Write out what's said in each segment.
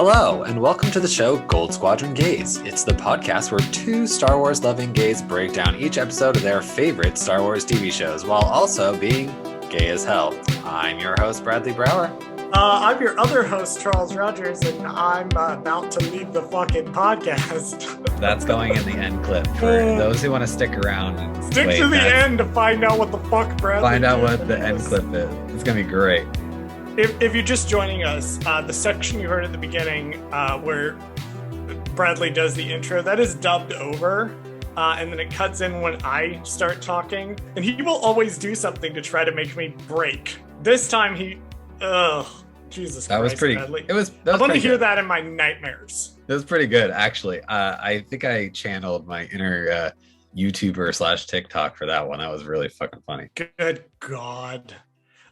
Hello, and welcome to the show Goldsquadrongays. It's the podcast where two Star Wars loving gays break down each episode of their favorite Star Wars TV shows while also being gay as hell. I'm your host, Bradley Brower. I'm your other host, Charles Rogers, and I'm about to leave the fucking podcast. That's going in the end clip for those who want to stick around. And Stick to the end to find out what the fuck Bradley Find out what the end clip is. It's going to be great. If you're just joining us, the section you heard at the beginning where Bradley does the intro, that is dubbed over. And then it cuts in when I start talking. And he will always do something to try to make me break. This time Jesus Christ. That was pretty. Bradley. I want to hear that in my nightmares. It was pretty good, actually. I think I channeled my inner YouTuber / TikTok for that one. That was really fucking funny. Good God.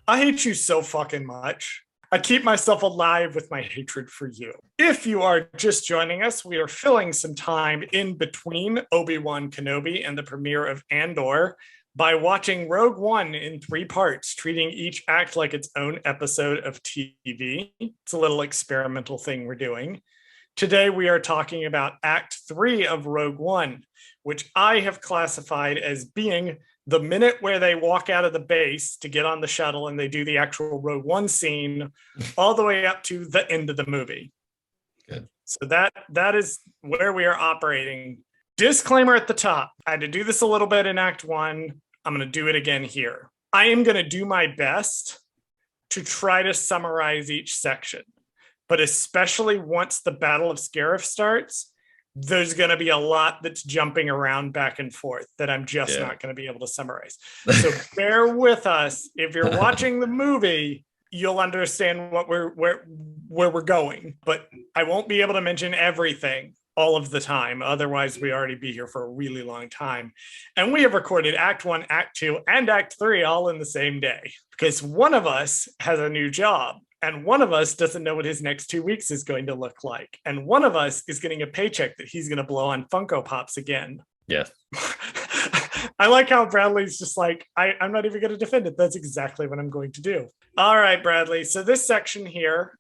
I hate you so fucking much. I keep myself alive with my hatred for you. If you are just joining us, we are filling some time in between Obi-Wan Kenobi and the premiere of Andor by watching Rogue One in 3 parts, treating each act like its own episode of TV. It's a little experimental thing we're doing. Today, we are talking about Act 3 of Rogue One, which I have classified as being the minute where they walk out of the base to get on the shuttle and they do the actual Rogue One scene all the way up to the end of the movie. Good. So that is where we are operating. Disclaimer at the top. I had to do this a little bit in Act 1. I'm going to do it again here. I am going to do my best to try to summarize each section, but especially once the Battle of Scarif starts, there's going to be a lot that's jumping around back and forth that I'm just not going to be able to summarize. So bear with us. If you're watching the movie, you'll understand where we're going, but I won't be able to mention everything all of the time. Otherwise, we already be here for a really long time. And we have recorded Act 1, Act 2, and Act 3 all in the same day because one of us has a new job. And one of us doesn't know what his next 2 weeks is going to look like. And one of us is getting a paycheck that he's going to blow on Funko Pops again. Yes. I like how Bradley's just like, I'm not even going to defend it. That's exactly what I'm going to do. All right, Bradley. So this section here,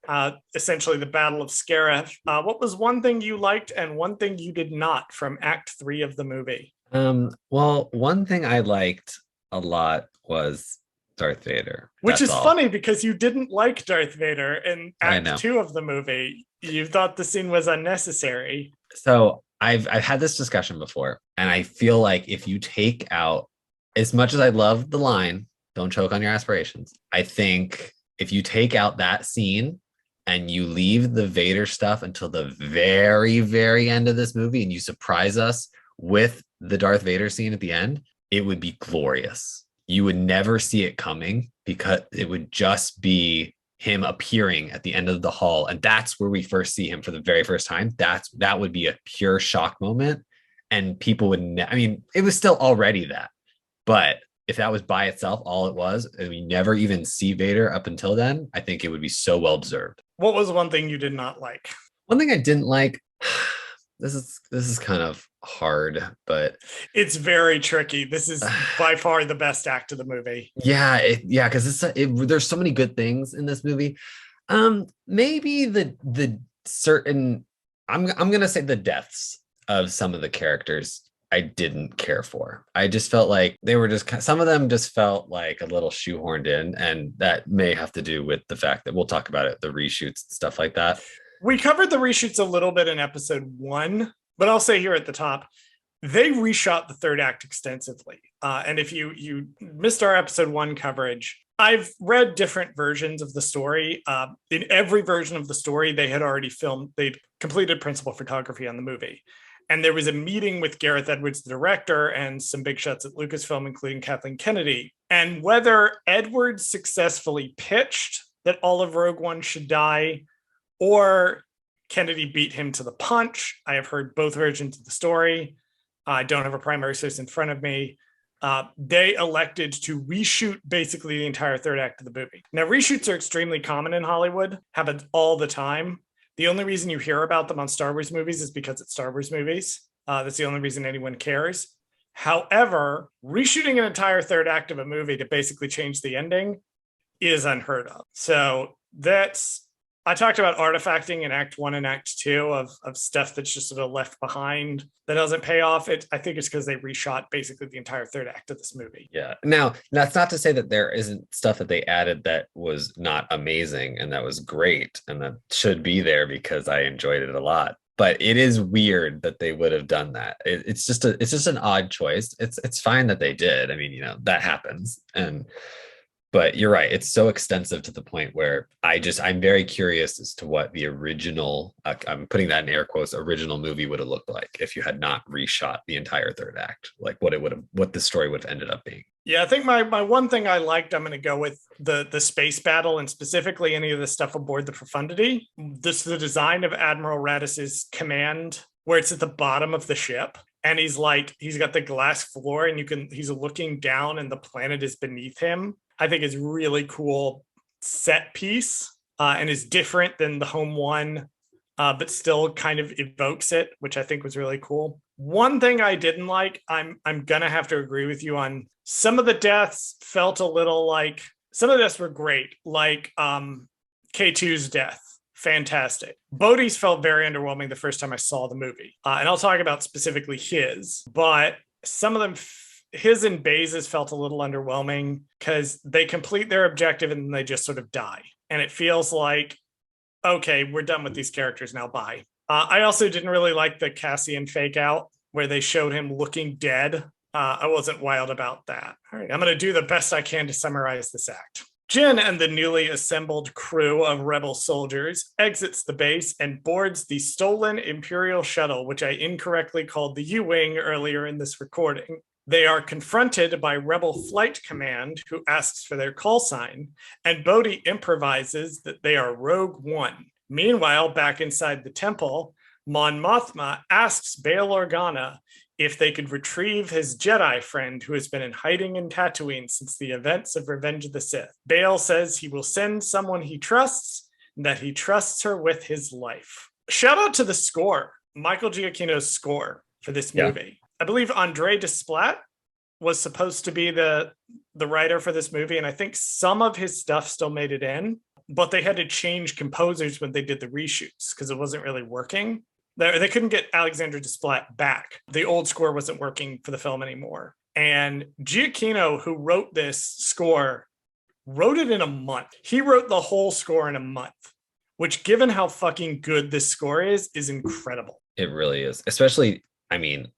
essentially the Battle of Scarif, what was one thing you liked and one thing you did not from Act 3 of the movie? Well, one thing I liked a lot was Darth Vader. Which is funny because you didn't like Darth Vader in Act 2 of the movie. You thought the scene was unnecessary. So I've had this discussion before, and I feel like if you take out, as much as I love the line, "Don't choke on your aspirations," I think if you take out that scene and you leave the Vader stuff until the very, very end of this movie and you surprise us with the Darth Vader scene at the end, it would be glorious. You would never see it coming because it would just be him appearing at the end of the hall. And that's where we first see him for the very first time. That would be a pure shock moment. And people would, it was still already that. But if that was by itself, all it was, and we never even see Vader up until then, I think it would be so well deserved. What was one thing you did not like? One thing I didn't like, this is kind of hard, but it's very tricky. This is by far the best act of the movie. Because there's so many good things in this movie. Maybe the certain, I'm gonna say the deaths of some of the characters I didn't care for. I just felt like they were just, some of them just felt like a little shoehorned in, and that may have to do with the fact that we'll talk about it, the reshoots and stuff like that. We covered the reshoots a little bit in episode 1, but I'll say here at the top, they reshot the third act extensively. And if you missed our episode 1 coverage, I've read different versions of the story. In every version of the story, they had already filmed, they'd completed principal photography on the movie. And there was a meeting with Gareth Edwards, the director, and some big shots at Lucasfilm, including Kathleen Kennedy. And whether Edwards successfully pitched that all of Rogue One should die, or Kennedy beat him to the punch. I have heard both versions of the story. I don't have a primary source in front of me. They elected to reshoot basically the entire third act of the movie. Now, reshoots are extremely common in Hollywood, happen all the time. The only reason you hear about them on Star Wars movies is because it's Star Wars movies. That's the only reason anyone cares. However, reshooting an entire third act of a movie to basically change the ending is unheard of. So that's I talked about artifacting in Act 1 and Act 2 of stuff that's just sort of left behind that doesn't pay off. I think it's because they reshot basically the entire third act of this movie. Yeah. Now, that's not to say that there isn't stuff that they added that was not amazing and that was great and that should be there because I enjoyed it a lot. But it is weird that they would have done that. It's just an odd choice. It's fine that they did. I mean, that happens. But you're right. It's so extensive to the point where I'm very curious as to what the original, I'm putting that in air quotes, original movie would have looked like if you had not reshot the entire third act, like what the story would have ended up being. Yeah, I think my one thing I liked, I'm going to go with the space battle and specifically any of the stuff aboard the Profundity. The design of Admiral Radiss's command, where it's at the bottom of the ship. And he's got the glass floor and he's looking down and the planet is beneath him. I think is really cool set piece and is different than the home one, but still kind of evokes it, which I think was really cool. One thing I didn't like, I'm gonna have to agree with you on. Some of the deaths felt a little like, some of the deaths were great, like K2's death. Fantastic. Bodhi's felt very underwhelming the first time I saw the movie. And I'll talk about specifically his, but some of them, his and Baze's felt a little underwhelming because they complete their objective and then they just sort of die. And it feels like, okay, we're done with these characters now, bye. I also didn't really like the Cassian fake out where they showed him looking dead. I wasn't wild about that. All right, I'm going to do the best I can to summarize this act. Jyn and the newly assembled crew of rebel soldiers exits the base and boards the stolen Imperial shuttle, which I incorrectly called the U-Wing earlier in this recording. They are confronted by Rebel Flight Command, who asks for their call sign, and Bodhi improvises that they are Rogue One. Meanwhile, back inside the temple, Mon Mothma asks Bail Organa if they could retrieve his Jedi friend who has been in hiding in Tatooine since the events of Revenge of the Sith. Bail says he will send someone he trusts, and that he trusts her with his life. Shout out to the score, Michael Giacchino's score for this movie. I believe Andre Desplat was supposed to be the writer for this movie, and I think some of his stuff still made it in, but they had to change composers when they did the reshoots because it wasn't really working. They couldn't get Alexandre Desplat back. The old score wasn't working for the film anymore. And Giacchino, who wrote this score, wrote it in a month. He wrote the whole score in a month, which, given how fucking good this score is incredible. It really is. Especially, I mean,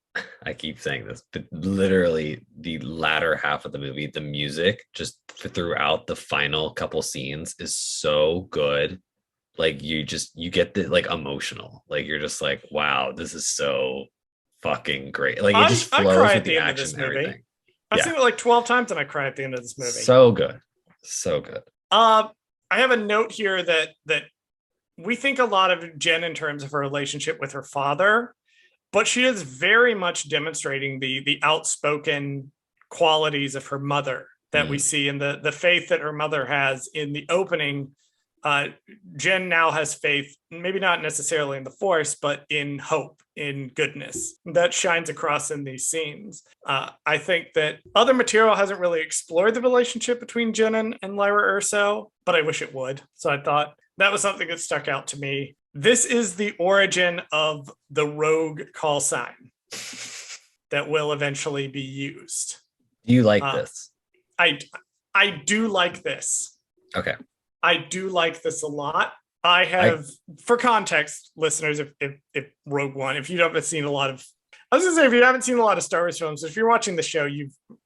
I keep saying this, but literally the latter half of the movie, the music just throughout the final couple scenes is so good. Like you get the emotional, like you're just like, wow, this is so fucking great. Like it just flows with the action and everything. I've seen it like 12 times and I cry at the end of this movie. So good. So good. I have a note here that we think a lot of Jyn in terms of her relationship with her father, but she is very much demonstrating the outspoken qualities of her mother that we see in the faith that her mother has in the opening. Jyn now has faith, maybe not necessarily in the Force, but in hope, in goodness. That shines across in these scenes. I think that other material hasn't really explored the relationship between Jyn and Lyra Erso, but I wish it would. So I thought that was something that stuck out to me. This is the origin of the rogue call sign that will eventually be used. Do you like this? I do like this. Okay. I do like this a lot. I have, for context, listeners, if Rogue One, if you haven't seen a lot of, I was going to say, if you haven't seen a lot of Star Wars films, if you're watching the show,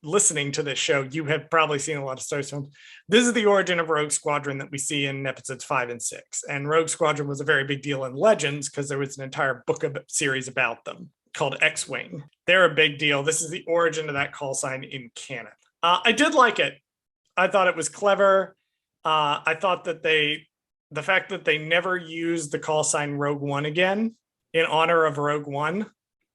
listening to this show, you have probably seen a lot of Star Wars films. This is the origin of Rogue Squadron that we see in episodes 5 and 6. And Rogue Squadron was a very big deal in Legends because there was an entire book of series about them called X-Wing. They're a big deal. This is the origin of that call sign in canon. I did like it. I thought it was clever. I thought that the fact that they never used the call sign Rogue One again in honor of Rogue One.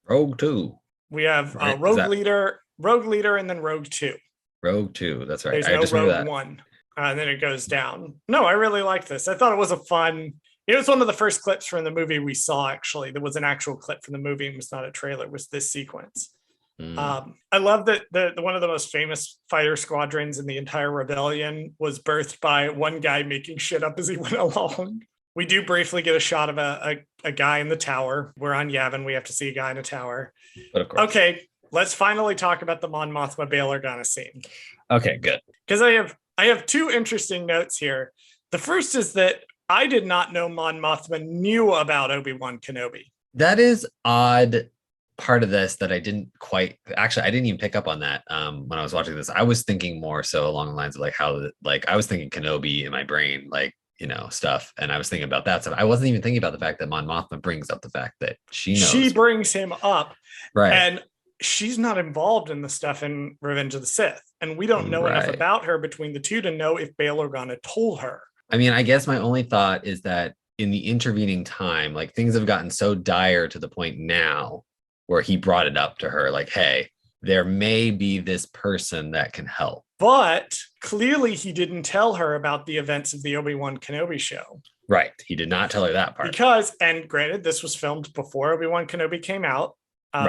Rogue 2. We have Rogue Leader, and then Rogue 2. Rogue 2, that's right. There's no Rogue One. And then it goes down. No, I really liked this. I thought it was it was one of the first clips from the movie we saw, actually. There was an actual clip from the movie and was not a trailer, was this sequence. I love that one of the most famous fighter squadrons in the entire rebellion was birthed by one guy making shit up as he went along. We do briefly get a shot of a guy in the tower. We're on Yavin. We have to see a guy in a tower. But of course. Okay, let's finally talk about the Mon Mothma Bail Organa scene. Okay, good. Because I have two interesting notes here. The first is that I did not know Mon Mothma knew about Obi-Wan Kenobi. That is odd part of this that I didn't quite actually I didn't even pick up on that when I was watching this. I was thinking more so along the lines of like how like I was thinking Kenobi in my brain, like, you know, stuff, and I was thinking about that stuff. I wasn't even thinking about the fact that Mon Mothma brings up the fact that she knows. She brings him up, right, and she's not involved in the stuff in Revenge of the Sith, and we don't know enough about her between the two to know if Bail Organa told her. I mean, I guess my only thought is that in the intervening time, like things have gotten so dire to the point now where he brought it up to her, like, hey, there may be this person that can help. But clearly he didn't tell her about the events of the Obi-Wan Kenobi show. Right. He did not tell her that part. Because, and granted, this was filmed before Obi-Wan Kenobi came out,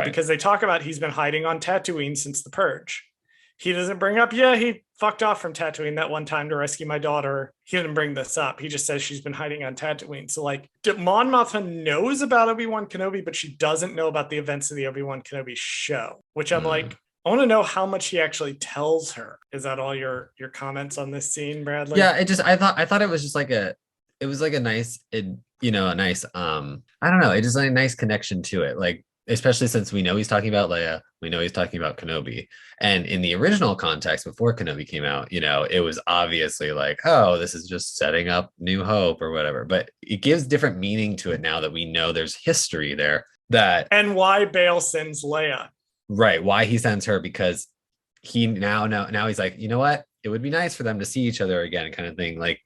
because they talk about he's been hiding on Tatooine since the Purge. He doesn't bring up, yeah, he fucked off from Tatooine that one time to rescue my daughter. He didn't bring this up. He just says she's been hiding on Tatooine. So, like, Mon Mothma knows about Obi-Wan Kenobi, but she doesn't know about the events of the Obi-Wan Kenobi show, which I'm like, I want to know how much he actually tells her. Is that all your comments on this scene, Bradley? Yeah, I thought it was just like a nice, I don't know, it just like a nice connection to it. Like, especially since we know he's talking about Leia, we know he's talking about Kenobi. And in the original context, before Kenobi came out, you know, it was obviously like, oh, this is just setting up New Hope or whatever. But it gives different meaning to it now that we know there's history there. And why Bail sends Leia. Right. Why he sends her, because he now he's like, you know what? It would be nice for them to see each other again, kind of thing. Like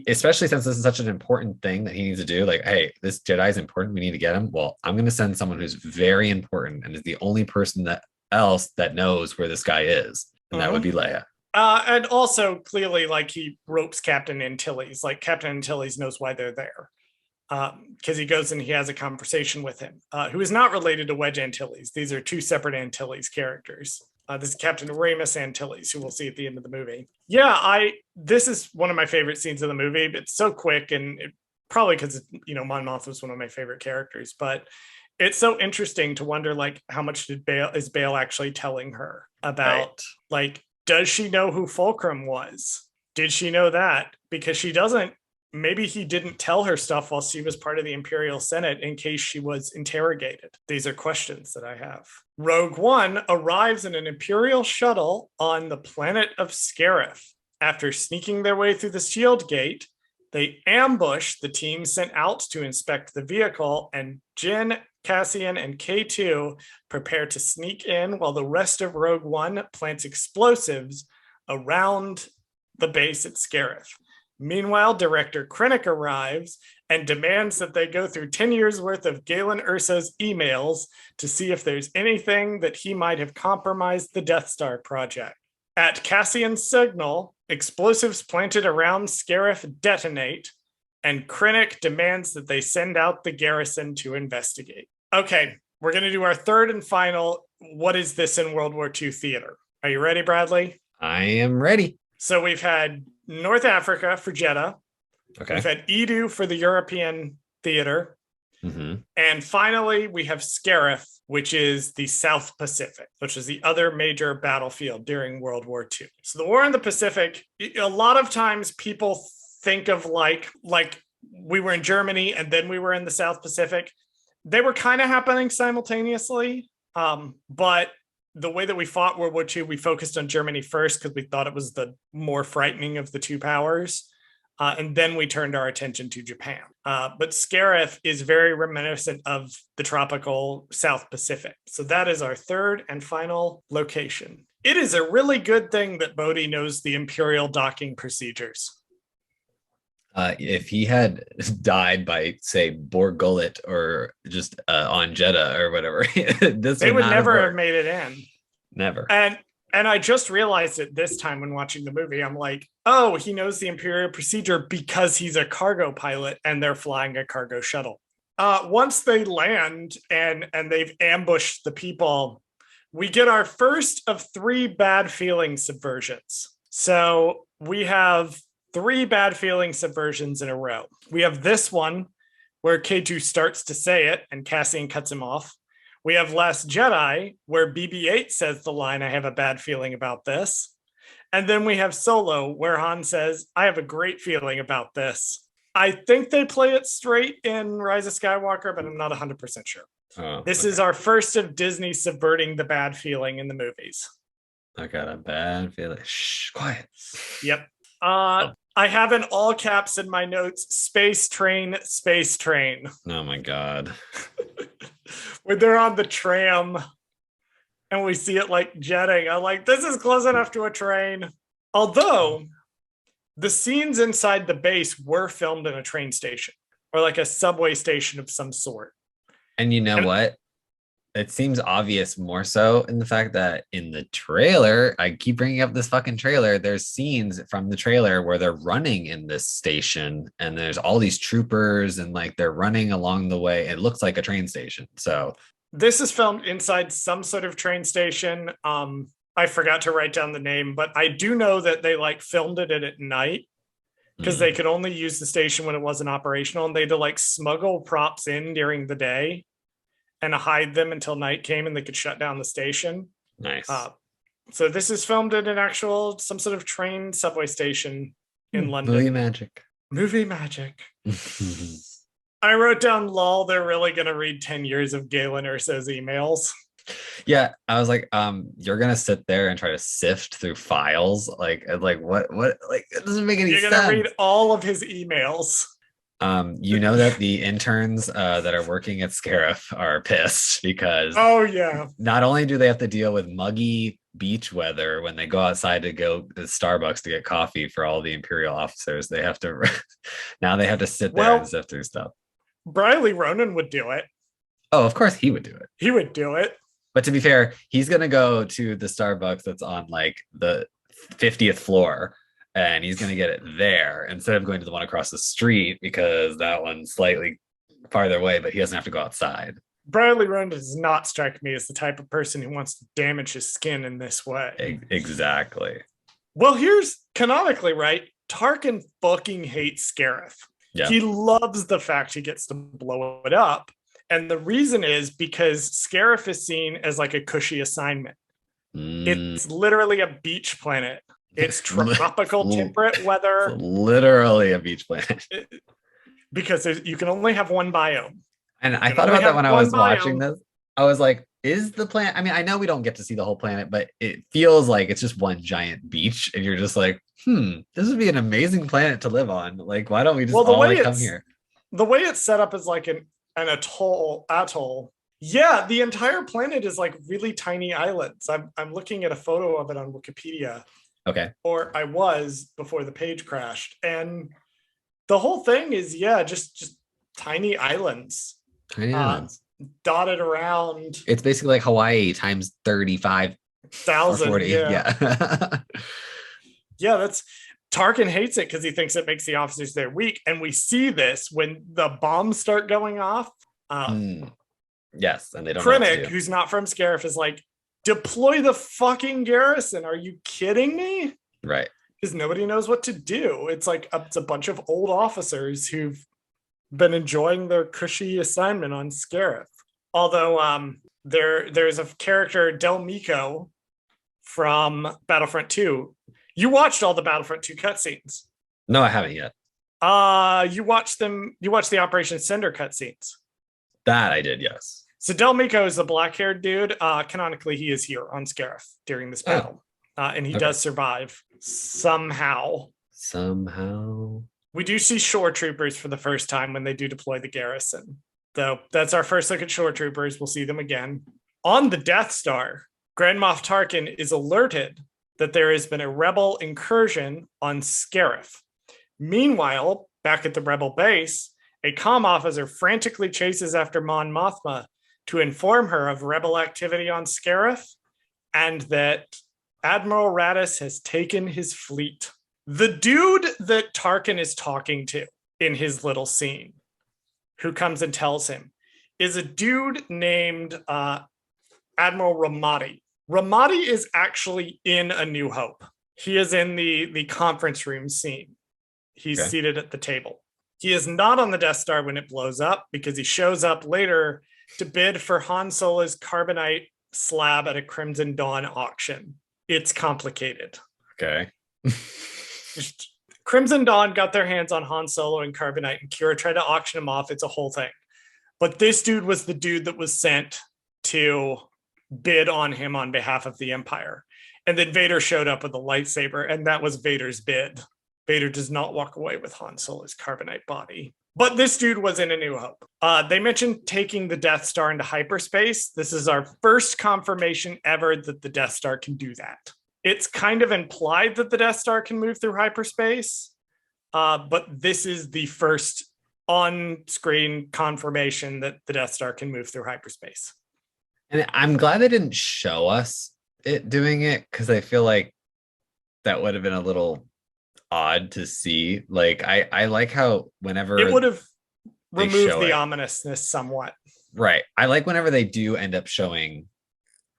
especially since this is such an important thing that he needs to do. Like, hey, this Jedi is important. We need to get him. Well, I'm going to send someone who's very important and is the only person else that knows where this guy is. And that would be Leia. And also clearly, like, he ropes Captain Antilles. Like, Captain Antilles knows why they're there. Because he goes and he has a conversation with him, who is not related to Wedge Antilles. These are two separate Antilles characters. This is Captain Ramus Antilles, who we'll see at the end of the movie. Yeah, this is one of my favorite scenes of the movie. It's so quick, and probably because, you know, Mon Mothma was one of my favorite characters. But it's so interesting to wonder, like, how much is Bail actually telling her about? Right. Like, does she know who Fulcrum was? Did she know that? Because she doesn't. Maybe he didn't tell her stuff while she was part of the Imperial Senate in case she was interrogated. These are questions that I have. Rogue One arrives in an Imperial shuttle on the planet of Scarif. After sneaking their way through the shield gate, they ambush the team sent out to inspect the vehicle, and Jyn, Cassian, and K2 prepare to sneak in while the rest of Rogue One plants explosives around the base at Scarif. Meanwhile, director Krennic arrives and demands that they go through 10 years worth of Galen Erso's emails to see if there's anything that he might have compromised the Death Star project. At Cassian's signal, explosives planted around Scarif detonate, and Krennic demands that they send out the garrison to investigate. Okay, we're going to do our third and final, what is this in World War II theater? Are you ready, Bradley? I am ready. So we've had North Africa for Jeddah. Okay. We've had Edu for the European theater. Mm-hmm. And finally, we have Scarif, which is the South Pacific, which is the other major battlefield during World War II. So the war in the Pacific, a lot of times people think of like we were in Germany and then we were in the South Pacific. They were kind of happening simultaneously, but the way that we fought World War II, we focused on Germany first because we thought it was the more frightening of the two powers. And then we turned our attention to Japan. But Scarif is very reminiscent of the tropical South Pacific. So that is our third and final location. It is a really good thing that Bodhi knows the Imperial docking procedures. If he had died by, say, Bor Gullet or just on Jeddah or whatever, they would never have made it in. Never. And I just realized it this time when watching the movie. I'm like, oh, he knows the Imperial procedure because he's a cargo pilot and they're flying a cargo shuttle. Once they land and they've ambushed the people, we get our first of 3 bad feeling subversions. So we have 3 bad feeling subversions in a row. We have this one where K2 starts to say it and Cassian cuts him off. We have Last Jedi, where BB-8 says the line, "I have a bad feeling about this." And then we have Solo, where Han says, "I have a great feeling about this." I think they play it straight in Rise of Skywalker, but I'm not 100% sure. This is our first of Disney subverting the bad feeling in the movies. I got a bad feeling. Shh, quiet. Yep. I have in all caps in my notes, "Space train, space train." Oh my God. When they're on the tram and we see it like jetting, I'm like, this is close enough to a train. Although the scenes inside the base were filmed in a train station or like a subway station of some sort. And you know what? It seems obvious more so in the fact that in the trailer, I keep bringing up this fucking trailer. There's scenes from the trailer where they're running in this station and there's all these troopers and like they're running along the way. It looks like a train station. So this is filmed inside some sort of train station. I forgot to write down the name, but I do know that they like filmed it at night because they could only use the station when it wasn't operational, and they had to like smuggle props in during the day and hide them until night came and they could shut down the station. Nice. So this is filmed at an actual, some sort of train subway station in London. Movie magic. I wrote down, lol, they're really going to read 10 years of Galen Erso's emails. Yeah, I was like, you're gonna sit there and try to sift through files, like what, like it doesn't make any sense. You're gonna read all of his emails. You know that the interns that are working at Scarif are pissed because not only do they have to deal with muggy beach weather when they go outside to go to Starbucks to get coffee for all the Imperial officers, they have to now they have to sit there and sift through stuff. Briley Ronan would do it. Oh, of course he would do it. He would do it. But to be fair, he's going to go to the Starbucks that's on like the 50th floor and he's going to get it there instead of going to the one across the street because that one's slightly farther away, but he doesn't have to go outside. Briley Ronan does not strike me as the type of person who wants to damage his skin in this way. Exactly. Well, here's canonically, right? Tarkin fucking hates Scarif. Yeah. He loves the fact he gets to blow it up. And the reason is because Scarif is seen as like a cushy assignment. It's literally a beach planet. It's tropical temperate weather. It's literally a beach planet. Because you can only have one biome. And I thought about that when I was watching this. I was like, is the planet, I mean, I know we don't get to see the whole planet, but it feels like it's just one giant beach. And you're just like, this would be an amazing planet to live on. Like, why don't we just all like come here? The way it's set up is like an atoll. Yeah, the entire planet is like really tiny islands. I'm looking at a photo of it on Wikipedia. Okay. Or I was before the page crashed. And the whole thing is, just tiny islands. Tiny islands. Dotted around. It's basically like Hawaii times 35,000. Yeah. Yeah, that's Tarkin hates it because he thinks it makes the officers there weak. And we see this when the bombs start going off. Yes, and they don't Krennic, who's not from Scarif, is like, deploy the fucking garrison. Are you kidding me? Right. Because nobody knows what to do. It's like it's a bunch of old officers who've been enjoying their cushy assignment on Scarif. Although there's a character, Del Meeko, from Battlefront 2. You watched all the Battlefront 2 cutscenes. No, I haven't yet. You watched them. You watched the Operation Cinder cutscenes. That I did, yes. So Del Meeko is the black-haired dude. Canonically, he is here on Scarif during this battle. And he does survive somehow. We do see shore troopers for the first time when they do deploy the garrison. Though that's our first look at shore troopers. We'll see them again. On the Death Star, Grand Moff Tarkin is alerted that there has been a rebel incursion on Scarif. Meanwhile, back at the rebel base, a comm officer frantically chases after Mon Mothma to inform her of rebel activity on Scarif and that Admiral Raddus has taken his fleet. The dude that Tarkin is talking to in his little scene, who comes and tells him, is a dude named Admiral Ramadi. Ramadi is actually in A New Hope. He is in the conference room scene. He's Okay. seated at the table. He is not on the Death Star when it blows up because he shows up later to bid for Han Solo's carbonite slab at a Crimson Dawn auction. It's complicated. Okay. Crimson Dawn got their hands on Han Solo and carbonite, and Chirrut tried to auction him off. It's a whole thing. But this dude was the dude that was sent to bid on him on behalf of the Empire. And then Vader showed up with a lightsaber, and that was Vader's bid. Vader does not walk away with Han Solo's carbonite body. But this dude was in A New Hope. They mentioned taking the Death Star into hyperspace. This is our first confirmation ever that the Death Star can do that. It's kind of implied that the Death Star can move through hyperspace, but this is the first on-screen confirmation that the Death Star can move through hyperspace. And I'm glad they didn't show us it doing it, because I feel like that would have been a little odd to see. Like I like how whenever it would have they removed show the it. ominousness somewhat. Right. I like whenever they do end up showing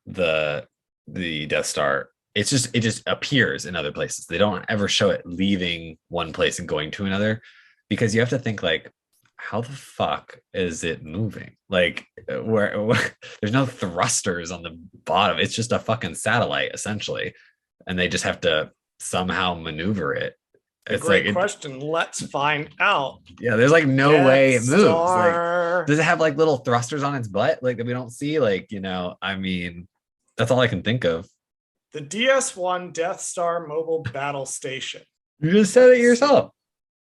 the Death Star, it just appears in other places. They don't ever show it leaving one place and going to another, because you have to think like, how the fuck is it moving? Like where there's no thrusters on the bottom. It's just a fucking satellite essentially, and they just have to somehow maneuver it. It's Great like question. Let's find out. yeah, there's like no Death way it moves. Star. Like, does it have like little thrusters on its butt like that we don't see? Like, you know, I mean, that's all I can think of. The DS-1 Death Star Mobile Battle Station. You just said it yourself.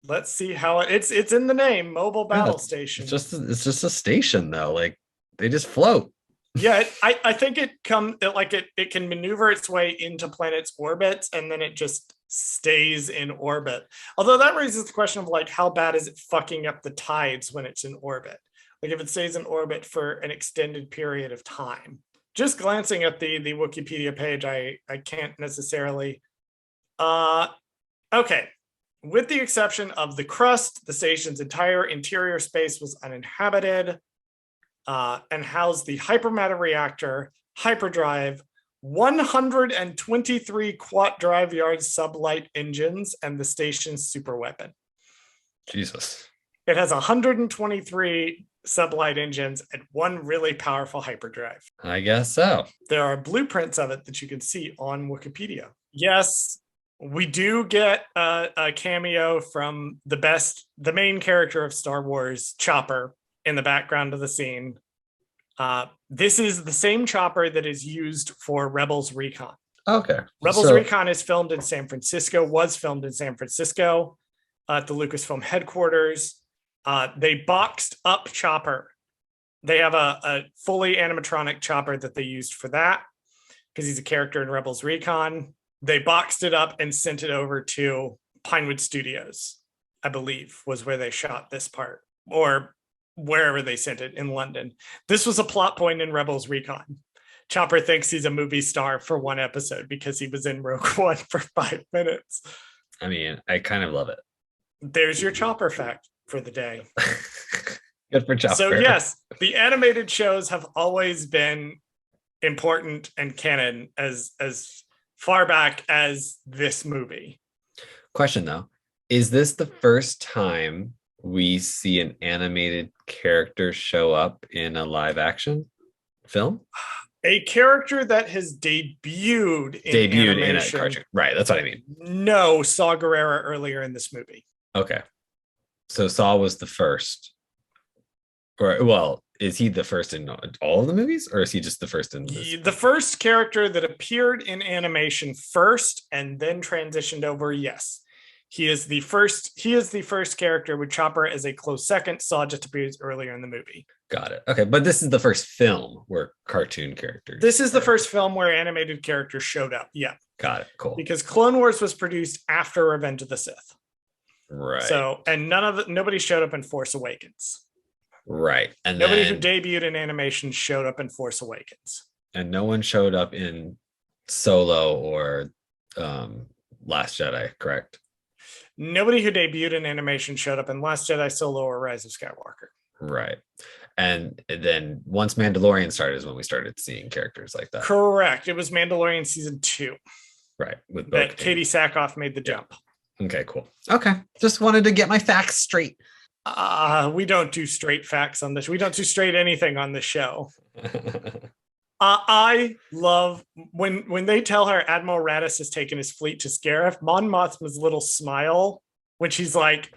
Let's see how it's in the name, Mobile Battle Station. It's just a station though. Like they just float. Yeah, I think it can maneuver its way into planets' orbits, and then it just stays in orbit. Although that raises the question of like, how bad is it fucking up the tides when it's in orbit? Like if it stays in orbit for an extended period of time. Just glancing at the Wikipedia page, I can't necessarily. Okay. With the exception of the crust, the station's entire interior space was uninhabited and housed the hypermatter reactor, hyperdrive, 123 quat drive yard sublight engines, and the station's superweapon. Jesus. It has 123 sublight engines and one really powerful hyperdrive. I guess so. There are blueprints of it that you can see on Wikipedia. Yes, we do get a cameo from the main character of Star Wars, Chopper, in the background of the scene. This is the same chopper that is used for Rebels Recon. Okay. Rebels Recon was filmed in San Francisco at the Lucasfilm headquarters. They boxed up Chopper. They have a fully animatronic Chopper that they used for that because he's a character in Rebels Recon. They boxed it up and sent it over to Pinewood Studios, I believe, was where they shot this part, or wherever they sent it in London. This was a plot point in Rebels Recon. Chopper thinks he's a movie star for one episode because he was in Rogue One for 5 minutes. I mean, I kind of love it. There's your Chopper fact for the day. Good for Chopper. So yes, the animated shows have always been important and canon as far back as this movie. Question though, is this the first time we see an animated character show up in a live action film? A character that has debuted in a cartoon. Right, that's what I mean. No, Saw Gerrera earlier in this movie. Okay. So Saw was the first. Or well, is he the first in all of the movies, or is he just the first in this? The first character that appeared in animation first and then transitioned over, yes. He is the first character with Chopper as a close second. Saw just appears earlier in the movie. Got it. Okay, but this is the first film where cartoon characters. This is the first film where animated characters showed up. Yeah. Got it. Cool. Because Clone Wars was produced after Revenge of the Sith. Right. So, and nobody showed up in Force Awakens. Right. And nobody who debuted in animation showed up in Force Awakens. And no one showed up in Solo or Last Jedi, correct? Nobody who debuted in animation showed up in Last Jedi, Solo, or Rise of Skywalker. Right. And then once Mandalorian started is when we started seeing characters like that. Correct. It was Mandalorian season 2. Right. With that Katie Sackhoff made the jump. Okay, cool. Okay. Just wanted to get my facts straight. We don't do straight facts on this. We don't do straight anything on the show. I love when they tell her Admiral Raddus has taken his fleet to Scarif, Mon Mothma's little smile when she's like,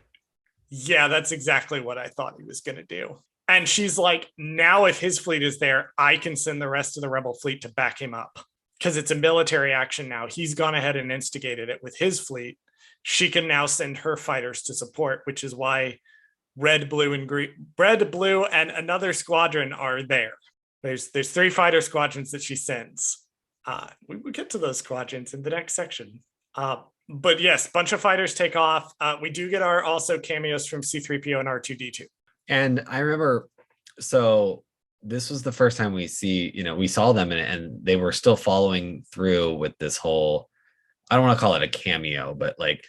yeah, that's exactly what I thought he was going to do. And she's like, now if his fleet is there, I can send the rest of the rebel fleet to back him up because it's a military action now. He's gone ahead and instigated it with his fleet. She can now send her fighters to support, which is why red, blue, and another squadron are there. There's 3 fighter squadrons that she sends. We will get to those squadrons in the next section. But yes, bunch of fighters take off. We do get our also cameos from C-3PO and R2-D2. And I remember, so this was the first time we saw them in it, and they were still following through with this whole, I don't want to call it a cameo, but like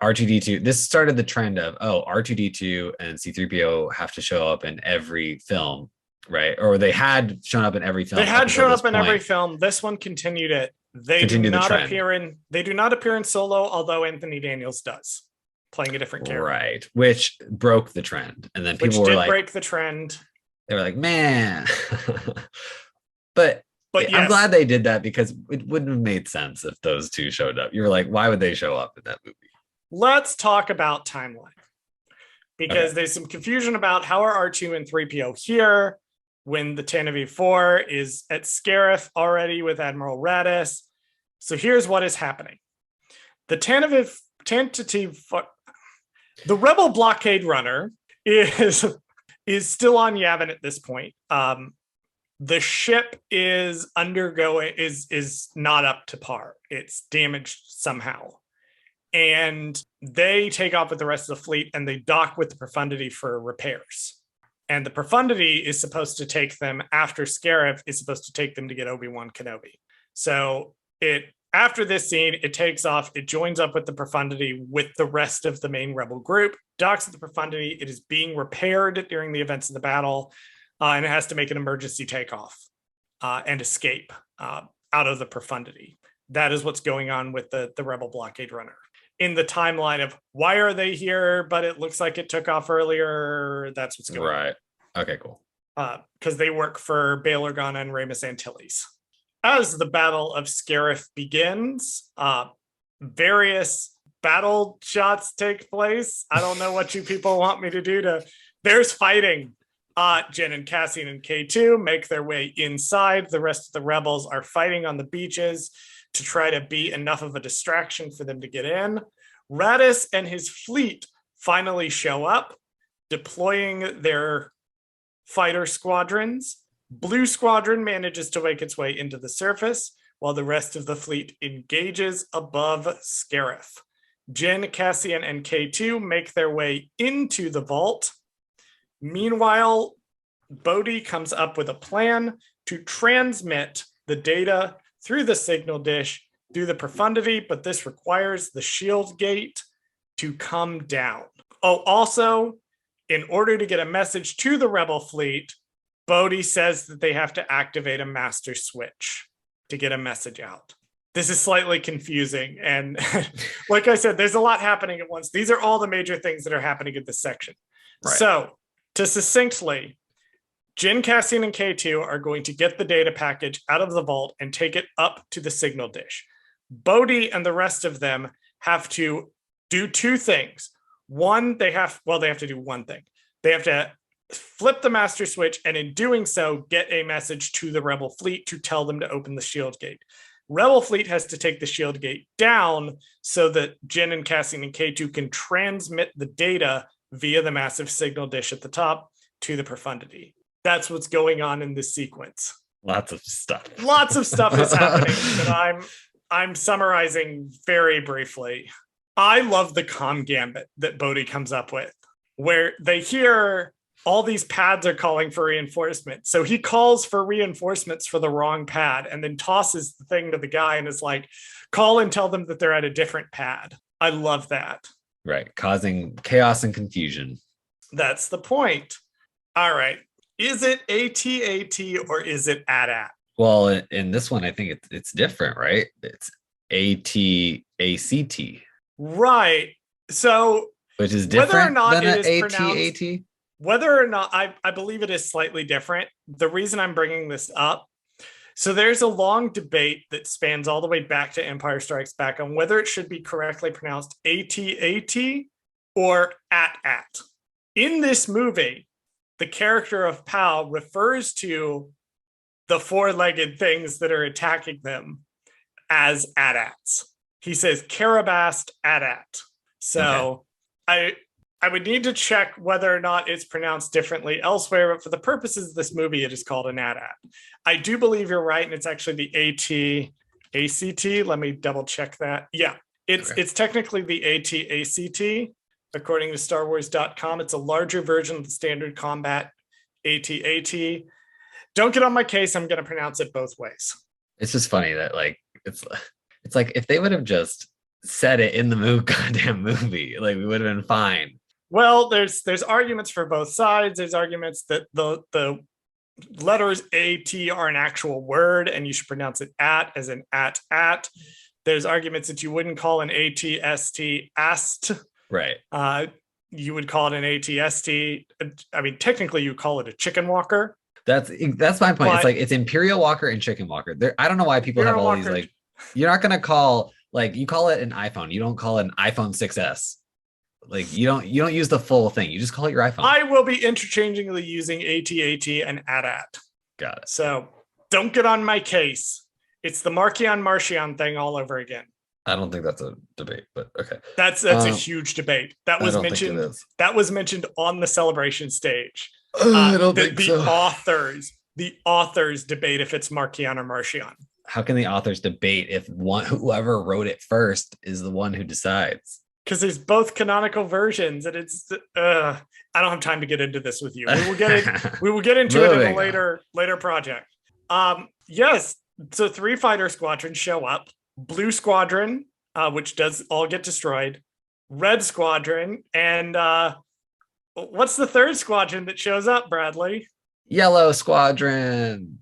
R2-D2, this started the trend of, R2-D2 and C-3PO have to show up in every film, right? Or they had shown up in every film. They had shown up in every film. This one continued it. They do not appear in Solo, although Anthony Daniels does, playing a different character. Right, which broke the trend. And then people were like, break the trend. They were like, man. But yes. I'm glad they did that because it wouldn't have made sense if those two showed up. You were like, why would they show up in that movie? Let's talk about timeline. Because there's some confusion about how are R2 and 3PO here when the Tantive 4 is at Scarif already with Admiral Raddus. So here's what is happening. The the Rebel blockade runner is still on Yavin at this point. The ship is is not up to par. It's damaged somehow. And they take off with the rest of the fleet and they dock with the Profundity for repairs. And the Profundity is supposed to take them after Scarif is supposed to take them to get Obi-Wan Kenobi. So after this scene, it takes off, it joins up with the Profundity with the rest of the main rebel group, docks at the Profundity. It is being repaired during the events of the battle, and it has to make an emergency takeoff and escape out of the Profundity. That is what's going on with the rebel blockade runner. In the timeline of why are they here, but it looks like it took off earlier, that's what's going on. Right. Okay, cool. Because they work for Bail Organa and Ramus Antilles. As the Battle of Scarif begins, various battle shots take place. I don't know what you people want me to do there's fighting. Jyn and Cassian and K2 make their way inside. The rest of the rebels are fighting on the beaches to try to be enough of a distraction for them to get in. Raddus and his fleet finally show up, deploying their fighter squadrons. Blue Squadron manages to make its way into the surface, while the rest of the fleet engages above Scarif. Jyn, Cassian, and K2 make their way into the vault. Meanwhile, Bodhi comes up with a plan to transmit the data through the signal dish through the Profundity, but this requires the shield gate to come down. Oh, also, in order to get a message to the rebel fleet, Bodhi says that they have to activate a master switch to get a message out. This is slightly confusing. And like I said, there's a lot happening at once. These are all the major things that are happening in this section. Right. So to succinctly, Jyn, Cassian, and K2 are going to get the data package out of the vault and take it up to the signal dish. Bodhi and the rest of them have to do 2 things. One, they have to do one thing. They have to flip the master switch, and in doing so, get a message to the rebel fleet to tell them to open the shield gate. Rebel fleet has to take the shield gate down so that Jyn and Cassian and K2 can transmit the data via the massive signal dish at the top to the Profundity. That's what's going on in this sequence. Lots of stuff. Lots of stuff is happening that I'm summarizing very briefly. I love the comm gambit that Bodhi comes up with, where they hear all these pads are calling for reinforcements. So he calls for reinforcements for the wrong pad and then tosses the thing to the guy and is like, call and tell them that they're at a different pad. I love that. Right. Causing chaos and confusion. That's the point. All right. Is it AT-AT or is it AT-AT? Well, in this one, I think it's different, right? It's AT-ACT. Right. So which is whether or different not than it an is pronounced, AT-AT. whether or not I believe it is slightly different. The reason I'm bringing this up, so there's a long debate that spans all the way back to Empire Strikes Back on whether it should be correctly pronounced AT-AT or AT-AT. In this movie, the character of Pow refers to the four-legged things that are attacking them as AT-ATs. He says Carabast AT-AT. So I would need to check whether or not it's pronounced differently elsewhere, but for the purposes of this movie, it is called an AT-AT. I do believe you're right, and it's actually the AT-ACT. Let me double check that. Yeah, it's technically the AT-ACT, according to StarWars.com. It's a larger version of the standard combat AT-AT. Don't get on my case. I'm going to pronounce it both ways. It's just funny that like it's like if they would have just said it in the goddamn movie, like we would have been fine. Well, there's arguments for both sides. There's arguments that the letters AT are an actual word and you should pronounce it as an at. There's arguments that you wouldn't call an ATST ast. Right. You would call it an ATST. I mean, technically you call it a chicken walker. That's my point. But it's like it's Imperial Walker and Chicken Walker. I don't know why people have all these like. You're not gonna call like you call it an iPhone. You don't call it an iPhone 6S. Like you don't use the full thing. You just call it your iPhone. I will be interchangeably using AT-AT and AT-AT. Got it. So don't get on my case. It's the Markion Martian thing all over again. I don't think that's a debate, but okay. That's a huge debate. That was mentioned. That was mentioned on the celebration stage. I don't think so. The authors debate if it's Markion or Martian. How can the authors debate if whoever wrote it first is the one who decides? Because there's both canonical versions, and it's I don't have time to get into this with you. We will get into it in a later project. Yes, so 3 fighter squadrons show up. Blue Squadron, which does all get destroyed. Red Squadron, and what's the third squadron that shows up, Bradley? Yellow Squadron.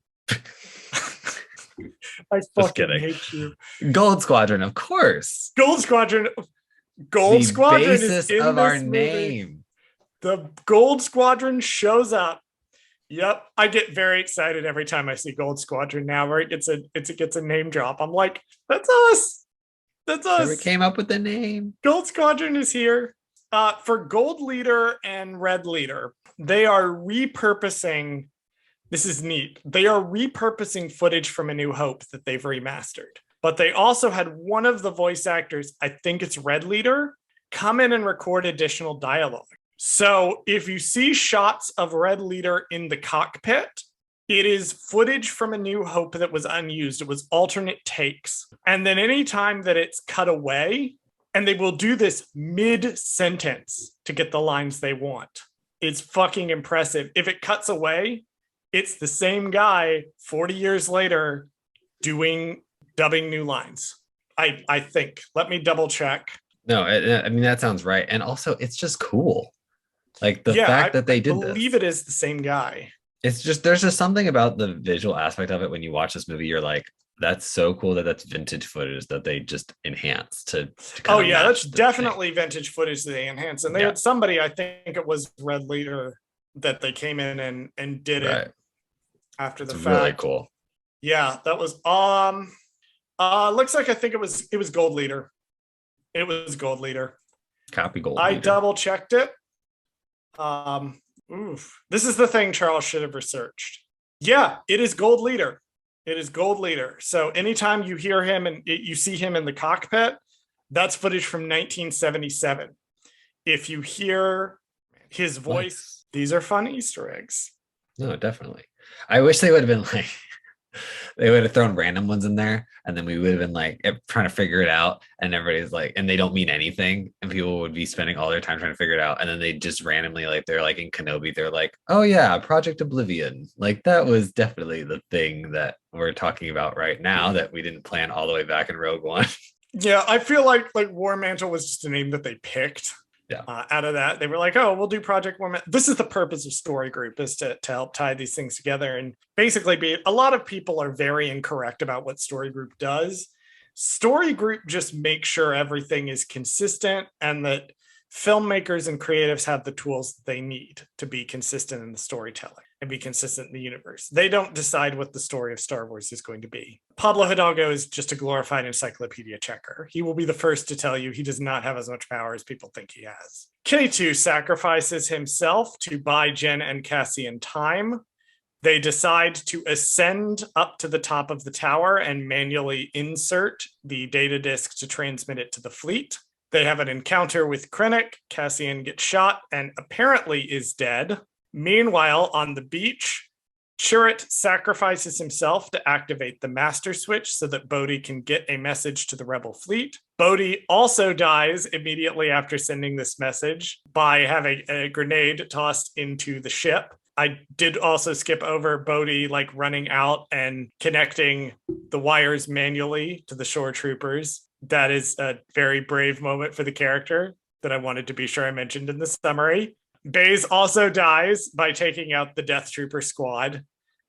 I fucking hate you. Gold Squadron, of course. Gold Squadron is in of our name. The Gold Squadron shows up. Yep, I get very excited every time I see Gold Squadron now, where it gets a name drop. I'm like, that's us. That's us. We came up with the name. Gold Squadron is here. For Gold Leader and Red Leader, they are repurposing. This is neat. They are repurposing footage from A New Hope that they've remastered. But they also had one of the voice actors, I think it's Red Leader, come in and record additional dialogue. So if you see shots of Red Leader in the cockpit, it is footage from A New Hope that was unused. It was alternate takes. And then anytime that it's cut away, and they will do this mid-sentence to get the lines they want. It's fucking impressive. If it cuts away, it's the same guy 40 years later dubbing new lines. I think. Let me double check. No, I mean, that sounds right. And also, it's just cool. Like the fact that they did this. I believe it is the same guy. It's just, there's just something about the visual aspect of it. When you watch this movie, you're like, that's so cool that's vintage footage that they just enhance to that's definitely vintage footage that they enhance. And they had somebody, I think it was Red Leader, that they came in and did it after the fact. Really cool. Yeah, that was looks like I think it was Gold Leader. It was Gold Leader. Copy Gold I Leader. double checked it. This is the thing Charles should have researched. Yeah, it is Gold Leader. It is Gold Leader. So anytime you hear him and you see him in the cockpit, that's footage from 1977. If you hear his voice, these are fun Easter eggs. No, definitely. I wish they would have been like, they would have thrown random ones in there, and then we would have been like trying to figure it out, and everybody's like, and they don't mean anything, and people would be spending all their time trying to figure it out, and then they just randomly, like, they're like in Kenobi, they're like, oh yeah, Project Oblivion, like that was definitely the thing that we're talking about right now that we didn't plan all the way back in Rogue One. Yeah, I feel like War Mantle was just a name that they picked. Yeah. Out of that, they were like, oh, we'll do Project War Mantle. This is the purpose of Story Group, is to help tie these things together. And basically, a lot of people are very incorrect about what Story Group does. story group just makes sure everything is consistent and that filmmakers and creatives have the tools that they need to be consistent in the storytelling and be consistent in the universe. They don't decide what the story of Star Wars is going to be. Pablo Hidalgo is just a glorified encyclopedia checker. He will be the first to tell you he does not have as much power as people think he has. K2 sacrifices himself to buy Jyn and Cassian time. They decide to ascend up to the top of the tower and manually insert the data disk to transmit it to the fleet. They have an encounter with Krennic. Cassian gets shot and apparently is dead. Meanwhile, on the beach, Chirrut sacrifices himself to activate the master switch so that Bodhi can get a message to the rebel fleet. Bodhi also dies immediately after sending this message by having a grenade tossed into the ship. I did also skip over Bodhi like running out and connecting the wires manually to the shore troopers. That is a very brave moment for the character that I wanted to be sure I mentioned in the summary. Baze also dies by taking out the Death Trooper squad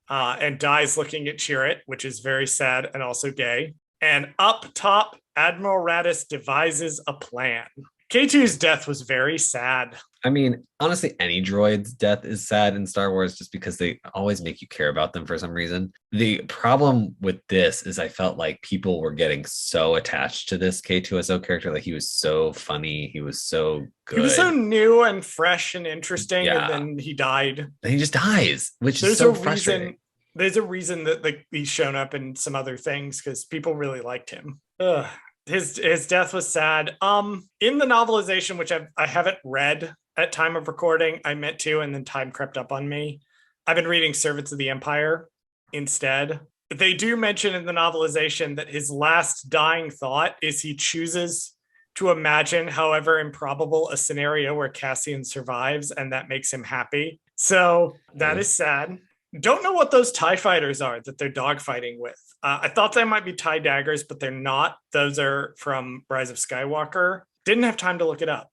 and dies looking at Chirrut, which is very sad and also gay. And up top, Admiral Raddus devises a plan. K2's death was very sad. I mean, honestly, any droid's death is sad in Star Wars just because they always make you care about them for some reason. The problem with this is I felt like people were getting so attached to this K2SO character. Like he was so funny. He was so good. He was so new and fresh and interesting. Yeah. And then he died. And he just dies, which is so frustrating. There's a reason that he's shown up in some other things because people really liked him. Ugh. His death was sad. In the novelization, which I haven't read at time of recording, I meant to, and then time crept up on me. I've been reading Servants of the Empire instead. They do mention in the novelization that his last dying thought is he chooses to imagine, however improbable, a scenario where Cassian survives, and that makes him happy. So that is sad. Don't know what those TIE fighters are that they're dogfighting with. I thought they might be TIE daggers, but they're not. Those are from Rise of Skywalker. Didn't have time to look it up.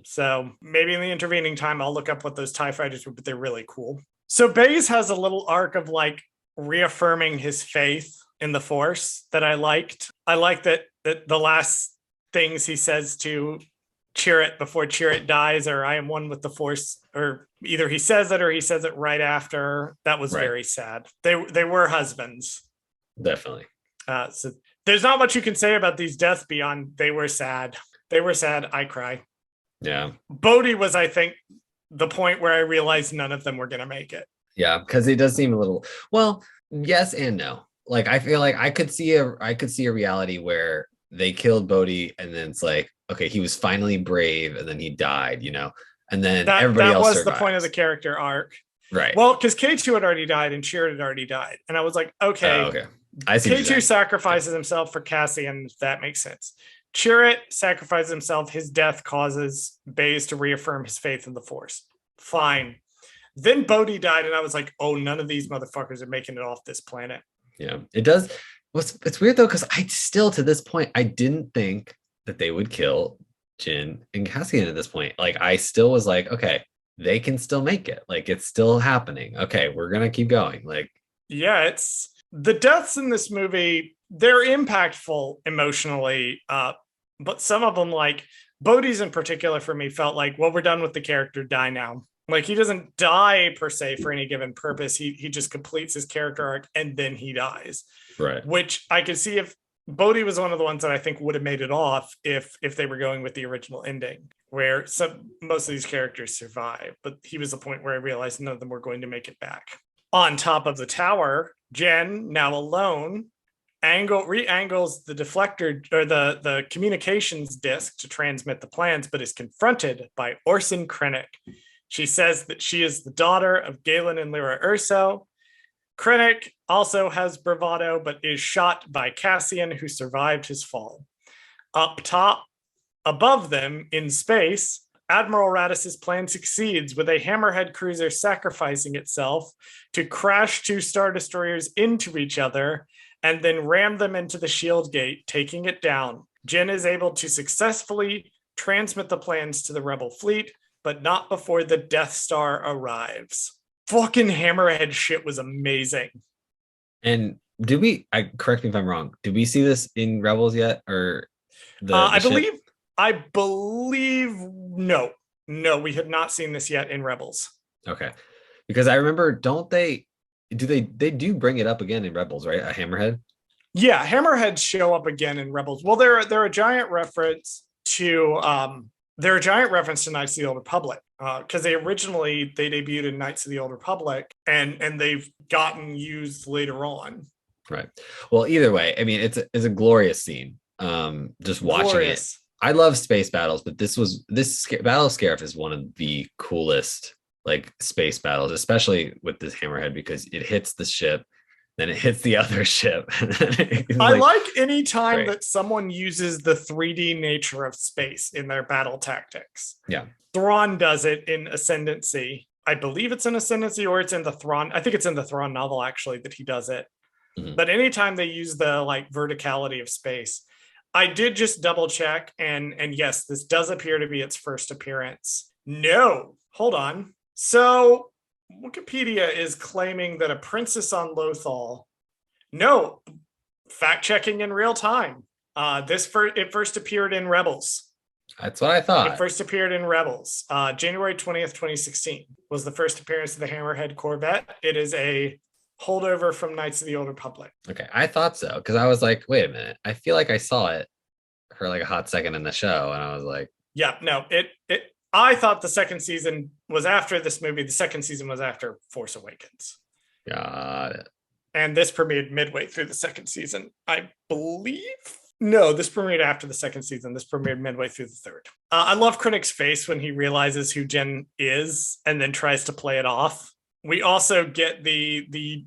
So maybe in the intervening time, I'll look up what those TIE fighters were, but they're really cool. So Baze has a little arc of like reaffirming his faith in the Force that I liked. I like that the last things he says to Chirrut before Chirrut dies are, "I am one with the Force," or either he says it or he says it right after. That was very sad. They were husbands. Definitely. So there's not much you can say about these deaths beyond they were sad. They were sad. I cry. Yeah. Bodhi was, I think, the point where I realized none of them were going to make it. Yeah, because it does seem a little, well, yes and no. Like I feel like I could see a reality where they killed Bodhi and then it's like, okay, he was finally brave and then he died, you know, and then everybody else survives. That was the point of the character arc. Right. Well, because K2 had already died and Chirrut had already died. And I was like, okay. I see. K2 sacrifices himself for Cassian. That makes sense. Chirrut sacrifices himself. His death causes Baze to reaffirm his faith in the Force. Fine. Then Bodhi died, and I was like, oh, none of these motherfuckers are making it off this planet. Yeah, it does. It's weird, though, because I still, to this point, I didn't think that they would kill Jyn and Cassian at this point. Like, I still was like, okay, they can still make it. Like, it's still happening. Okay, we're going to keep going. Like, yeah, it's the deaths in this movie, they're impactful emotionally, but some of them, like Bodhi's in particular for me, felt like, well, we're done with the character, die now. Like he doesn't die per se for any given purpose. He just completes his character arc and then he dies. Right. Which I could see if Bodhi was one of the ones that I think would have made it off if they were going with the original ending, where most of these characters survive. But he was the point where I realized none of them were going to make it back. On top of the tower, Jyn, now alone, re-angles the deflector or the communications disc to transmit the plans, but is confronted by Orson Krennic. She says that she is the daughter of Galen and Lyra Erso. Krennic also has bravado, but is shot by Cassian, who survived his fall. Up top, above them in space, Admiral Raddus's plan succeeds with a Hammerhead cruiser sacrificing itself to crash two Star Destroyers into each other and then ram them into the shield gate, taking it down. Jyn is able to successfully transmit the plans to the Rebel fleet, but not before the Death Star arrives. Fucking Hammerhead shit was amazing. And did we? I correct me if I'm wrong. Did we see this in Rebels yet, or the I ship? believe, no, no, we had not seen this yet in Rebels. Okay, because I remember, don't they? Do they do bring it up again in Rebels, right? A hammerhead. Yeah, hammerheads show up again in Rebels. Well, they're a giant reference to they're a giant reference to Knights of the Old Republic because they debuted in Knights of the Old Republic and they've gotten used later on. Right. Well, either way, I mean, it's a glorious scene. Just watching it. Glorious. I love space battles, but this Battle of Scarif is one of the coolest like space battles, especially with this hammerhead because it hits the ship, then it hits the other ship. I like any time great. that someone uses the 3D nature of space in their battle tactics. Yeah. Thrawn does it in Ascendancy. I believe it's in Ascendancy or it's in the Thrawn. I think it's in the Thrawn novel actually that he does it. Mm-hmm. But anytime they use the like verticality of space, I did just double check and yes, this does appear to be its first appearance. No, hold on. So Wikipedia is claiming that a princess on Lothal. No, fact checking in real time. It first appeared in Rebels. That's what I thought. It first appeared in Rebels. January 20th, 2016 was the first appearance of the Hammerhead Corvette. It is a holdover from Knights of the Old Republic. Okay, I thought so because I was like, wait a minute, I feel like I saw it for like a hot second in the show, and I was like, yeah, no, it. I thought the second season was after this movie. The second season was after Force Awakens. Got it. And this premiered midway through the second season, I believe. No, this premiered after the second season. This premiered midway through the third. I love Krennic's face when he realizes who Jen is and then tries to play it off. We also get the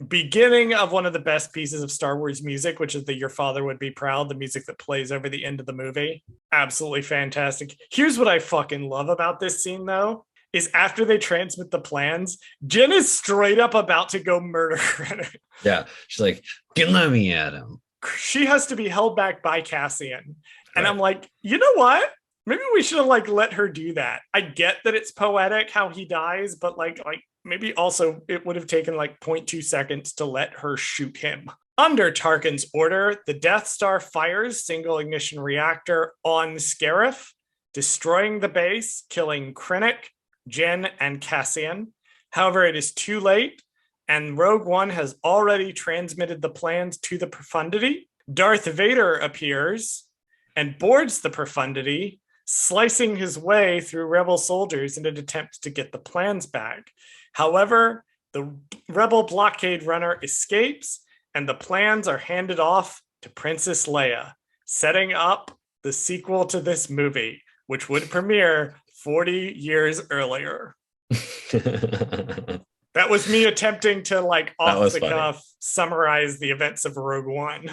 beginning of one of the best pieces of Star Wars music, which is the Your Father Would Be Proud, the music that plays over the end of the movie. Absolutely fantastic. Here's what I fucking love about this scene, though, is after they transmit the plans, Jen is straight up about to go murder Krennic. Yeah, she's like, let me at him. She has to be held back by Cassian. And I'm like, you know what? Maybe we should have like let her do that. I get that it's poetic how he dies, but like maybe also it would have taken like 0.2 seconds to let her shoot him. Under Tarkin's order, the Death Star fires single ignition reactor on Scarif, destroying the base, killing Krennic, Jen, and Cassian. However, it is too late, and Rogue One has already transmitted the plans to the Profundity. Darth Vader appears and boards the Profundity, slicing his way through Rebel soldiers in an attempt to get the plans back. However, the Rebel blockade runner escapes, and the plans are handed off to Princess Leia, setting up the sequel to this movie, which would premiere 40 years earlier. That was me attempting to like off the cuff summarize the events of Rogue One.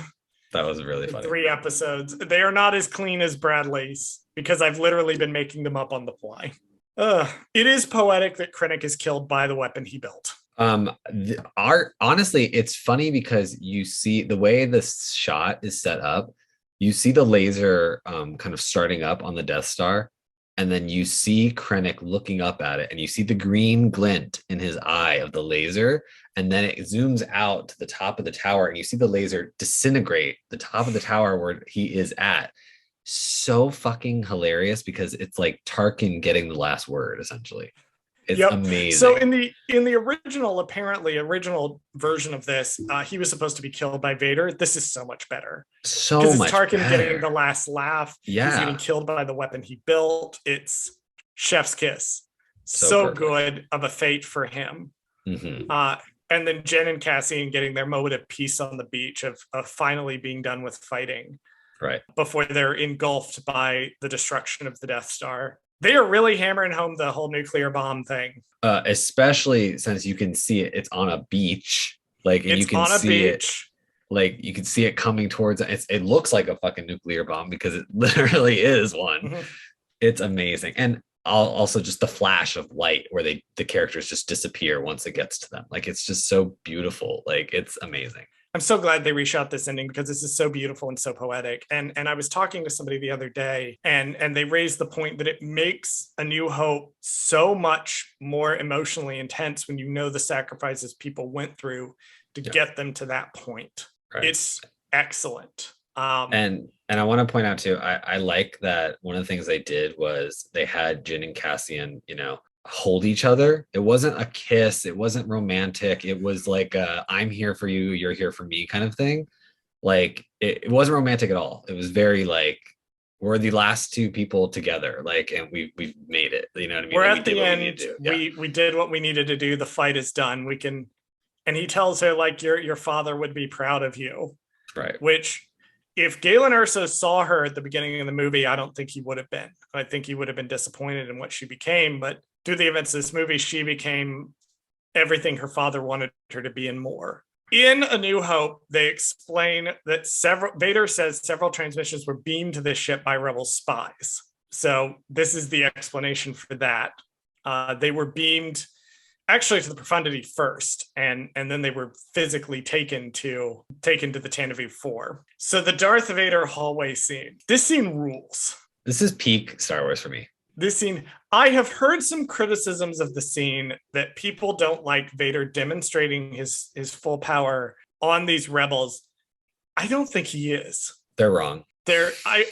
That was really funny. 3 episodes. They are not as clean as Bradley's because I've literally been making them up on the fly. It is poetic that Krennic is killed by the weapon he built. Honestly, it's funny because you see the way the shot is set up. You see the laser kind of starting up on the Death Star, and then you see Krennic looking up at it, and you see the green glint in his eye of the laser, and then it zooms out to the top of the tower, and you see the laser disintegrate the top of the tower where he is at. So fucking hilarious because it's like Tarkin getting the last word, essentially. It's amazing. So in the original version of this, he was supposed to be killed by Vader. This is so much better. So much it's Tarkin better. Getting the last laugh. Yeah. He's getting killed by the weapon he built. It's chef's kiss. So good of a fate for him. Mm-hmm. And then Jen and Cassian getting their moment of peace on the beach of finally being done with fighting. Right. Before they're engulfed by the destruction of the Death Star. They are really hammering home the whole nuclear bomb thing. Especially since you can see it. It's on a beach. Like, and you can see it. Like, you can see it coming towards it. It looks like a fucking nuclear bomb because it literally is one. Mm-hmm. It's amazing. And also just the flash of light where the characters just disappear once it gets to them. Like, it's just so beautiful. Like, it's amazing. I'm so glad they reshot this ending because this is so beautiful and so poetic. And I was talking to somebody the other day and they raised the point that it makes A New Hope so much more emotionally intense when you know the sacrifices people went through to Yeah. get them to that point. Right. It's excellent. And I want to point out too, I like that one of the things they did was they had Jin and Cassian, hold each other. It wasn't a kiss, it wasn't romantic. It was like I'm here for you, you're here for me kind of thing. Like it wasn't romantic at all. It was very like we're the last two people together, like, and we've made it. You know what I mean? We're Like, at the end. We did what we needed to do. The fight is done. We can, and he tells her like your father would be proud of you. Right. Which, if Galen Erso saw her at the beginning of the movie, I don't think he would have been. I think he would have been disappointed in what she became. But through the events of this movie, she became everything her father wanted her to be and more. In A New Hope, they explain that Vader says several transmissions were beamed to the ship by Rebel spies. So this is the explanation for that. They were beamed actually to the Profundity first, and then they were physically taken to the Tantive 4. So the Darth Vader hallway scene. This scene rules. This is peak Star Wars for me. This scene, I have heard some criticisms of the scene that people don't like Vader demonstrating his full power on these rebels. I don't think he is. They're wrong.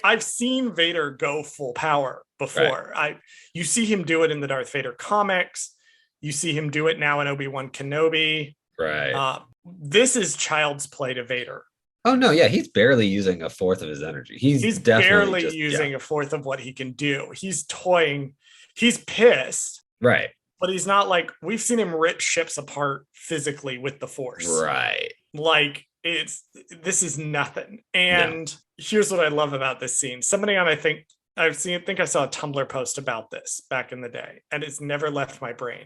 I've seen Vader go full power before. Right. You see him do it in the Darth Vader comics. You see him do it now in Obi-Wan Kenobi. Right. This is child's play to Vader. Oh no, yeah, he's barely using a fourth of his energy. He's barely using a fourth of what he can do. He's toying. He's pissed. Right. But he's not like, we've seen him rip ships apart physically with the Force. Right. Like, this is nothing. And here's what I love about this scene. Somebody on, I think I saw a Tumblr post about this back in the day, and it's never left my brain.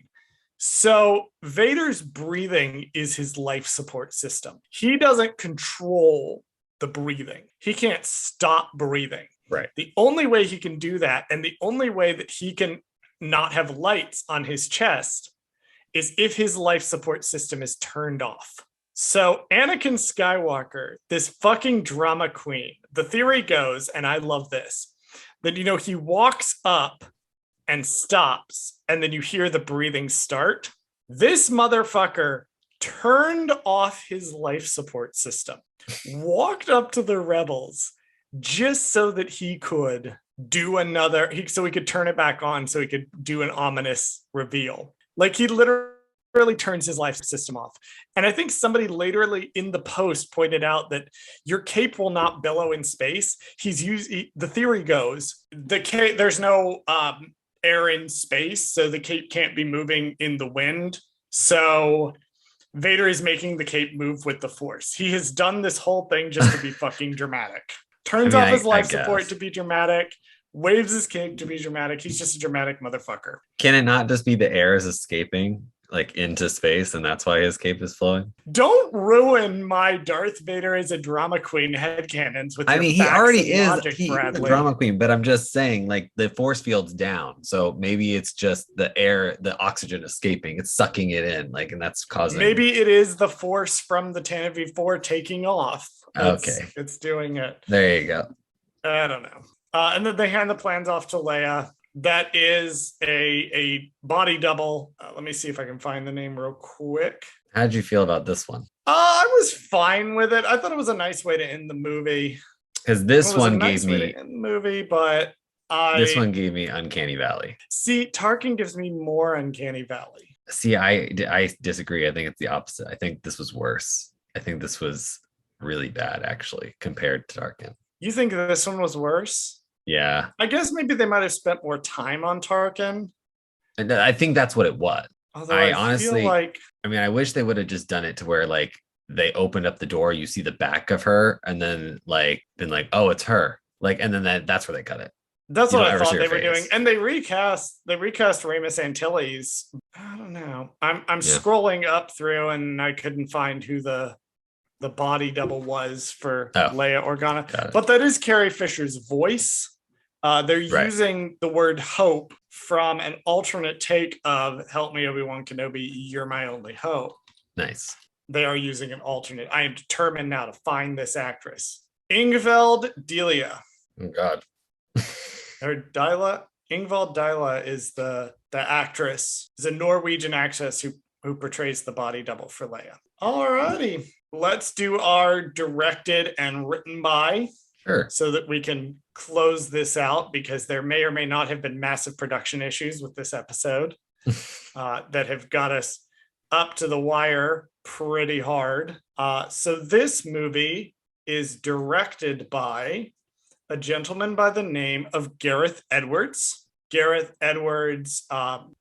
So Vader's breathing is his life support system. He doesn't control the breathing. He can't stop breathing. Right. The only way he can do that, and the only way that he can not have lights on his chest, is if his life support system is turned off. So Anakin Skywalker, this fucking drama queen, the theory goes, and I love this, that, he walks up and stops, and then you hear the breathing start. This motherfucker turned off his life support system, walked up to the rebels just so that he could do so he could turn it back on, so he could do an ominous reveal. Like, he literally turns his life system off. And I think somebody laterally in the post pointed out that your cape will not billow in space. The theory goes, there's no air in space, so the cape can't be moving in the wind. So Vader is making the cape move with the Force. He has done this whole thing just to be fucking dramatic. Turns off his life support to be dramatic, waves his cape to be dramatic. He's just a dramatic motherfucker. Can it not just be the air is escaping like into space, and that's why his cape is flowing? Don't ruin my Darth Vader as a drama queen headcanons with he already is a drama queen, but I'm just saying, like, the force field's down, so maybe it's just the air, the oxygen escaping, it's sucking it in, like, and that's causing, maybe it is the force from the Tantive 4 taking off. It's doing it. There you go. I don't know. And then they hand the plans off to Leia. That is a body double. Let me see if I can find the name real quick. How'd you feel about this one? I was fine with it. I thought it was a nice way to end the movie. Because this one gave me the movie, but this one gave me Uncanny Valley. See, Tarkin gives me more Uncanny Valley. See, I disagree. I think it's the opposite. I think this was worse. I think this was really bad, actually, compared to Tarkin. You think this one was worse? Yeah. I guess maybe they might have spent more time on Tarkin. And I think that's what it was. Although I honestly feel like, I wish they would have just done it to where, like, they opened up the door, you see the back of her, and then been like, oh, it's her. Like, and then that's where they cut it. That's what I thought they were doing. And they recast Ramus Antilles. I don't know. I'm scrolling up through, and I couldn't find who the body double was for Leia Organa. But that is Carrie Fisher's voice. They're using the word hope from an alternate take of Help Me, Obi-Wan Kenobi, You're My Only Hope. Nice. They are using an alternate. I am determined now to find this actress. Ingveld Delia. Oh, God. Or Ingveld Deila is the actress. Is a Norwegian actress who who portrays the body double for Leia. Alrighty, let's do our directed and written by. Sure. So that we can close this out, because there may or may not have been massive production issues with this episode that have got us up to the wire pretty hard. So this movie is directed by a gentleman by the name of Gareth Edwards. Gareth Edwards,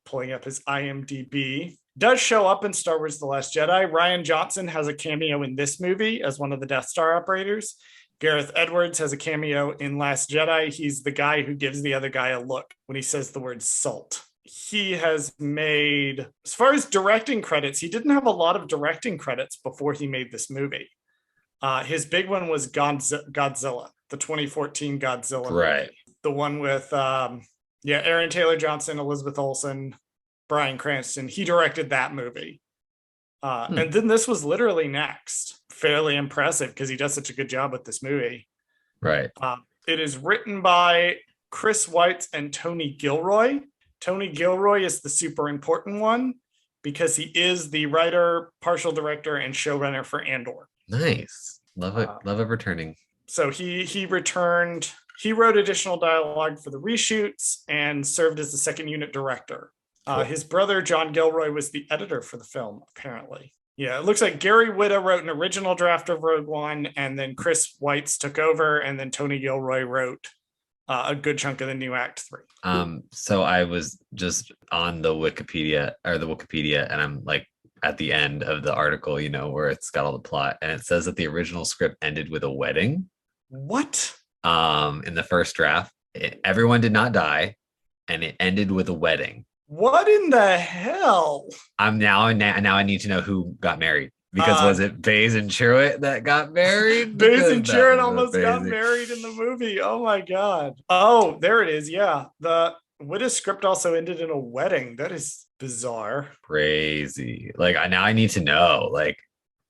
pulling up his IMDb, does show up in Star Wars The Last Jedi. Rian Johnson has a cameo in this movie as one of the Death Star operators. Gareth Edwards has a cameo in Last Jedi. He's the guy who gives the other guy a look when he says the word salt. He has made, as far as directing credits, he didn't have a lot of directing credits before he made this movie. His big one was Godzilla, the 2014 Godzilla movie. The one with, Aaron Taylor Johnson, Elizabeth Olsen, Bryan Cranston. He directed that movie. And then this was literally next. Fairly impressive because he does such a good job with this movie. Right. It is written by Chris Weitz and Tony Gilroy. Tony Gilroy is the super important one because he is the writer, partial director, and showrunner for Andor. Nice. Love it. Love it returning. So he returned. He wrote additional dialogue for the reshoots and served as the second unit director. Cool. His brother, John Gilroy, was the editor for the film, apparently. Yeah, it looks like Gary Whitta wrote an original draft of Rogue One, and then Chris Weitz took over, and then Tony Gilroy wrote a good chunk of the new Act 3. So I was just on the Wikipedia, and I'm like at the end of the article, where it's got all the plot, and it says that the original script ended with a wedding. What? In the first draft, everyone did not die, and it ended with a wedding. What in the hell? Now I need to know who got married, because was it Baze and Chirrut that got married? Baze and Chirrut almost got married in the movie. Oh my god. Oh, there it is. Yeah. The Whitta's script also ended in a wedding. That is bizarre. Crazy. Like now I need to know. Like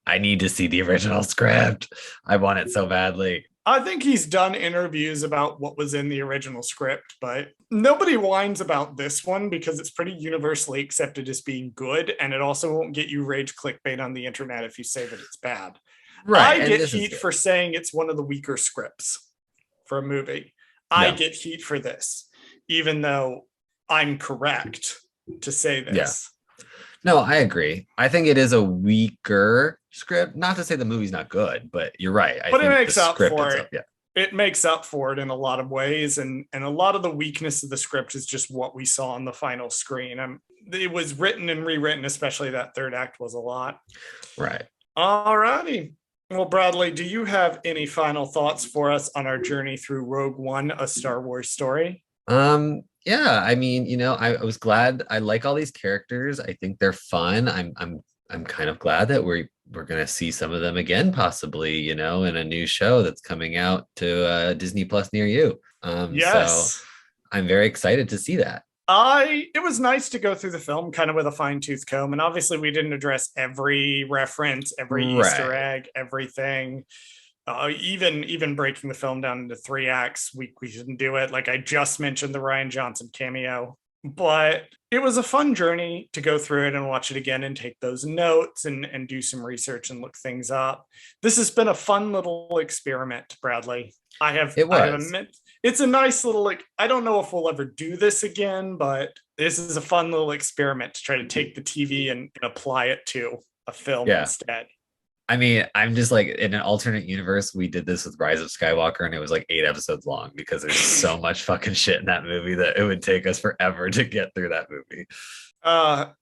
I need to see the original script. I want it so badly. I think he's done interviews about what was in the original script, but nobody whines about this one because it's pretty universally accepted as being good, and it also won't get you rage clickbait on the internet if you say that it's bad. Right. I get heat for saying it's one of the weaker scripts for a movie. I get heat for this, even though I'm correct to say this. Yeah. No, I agree. I think it is a weaker script. Not to say the movie's not good, but you're right. But it makes up for it. Yeah. It makes up for it in a lot of ways. And a lot of the weakness of the script is just what we saw on the final screen. It was written and rewritten, especially that third act was a lot. Right. All righty. Well, Bradley, do you have any final thoughts for us on our journey through Rogue One, a Star Wars story? Yeah, I mean, I was glad. I like all these characters. I think they're fun. I'm kind of glad that we're gonna see some of them again, possibly, in a new show that's coming out to Disney Plus near you. Yes. So I'm very excited to see that. It was nice to go through the film kind of with a fine-tooth comb, and obviously we didn't address every reference, every Easter egg, everything. Even breaking the film down into 3 acts, we didn't do it. Like I just mentioned the Rian Johnson cameo, but it was a fun journey to go through it and watch it again and take those notes and do some research and look things up. This has been a fun little experiment, Bradley. It's a nice little, I don't know if we'll ever do this again, but this is a fun little experiment to try to take the TV and apply it to a film instead. I mean, I'm just like, in an alternate universe, we did this with Rise of Skywalker, and it was like 8 episodes long because there's so much fucking shit in that movie that it would take us forever to get through that movie. I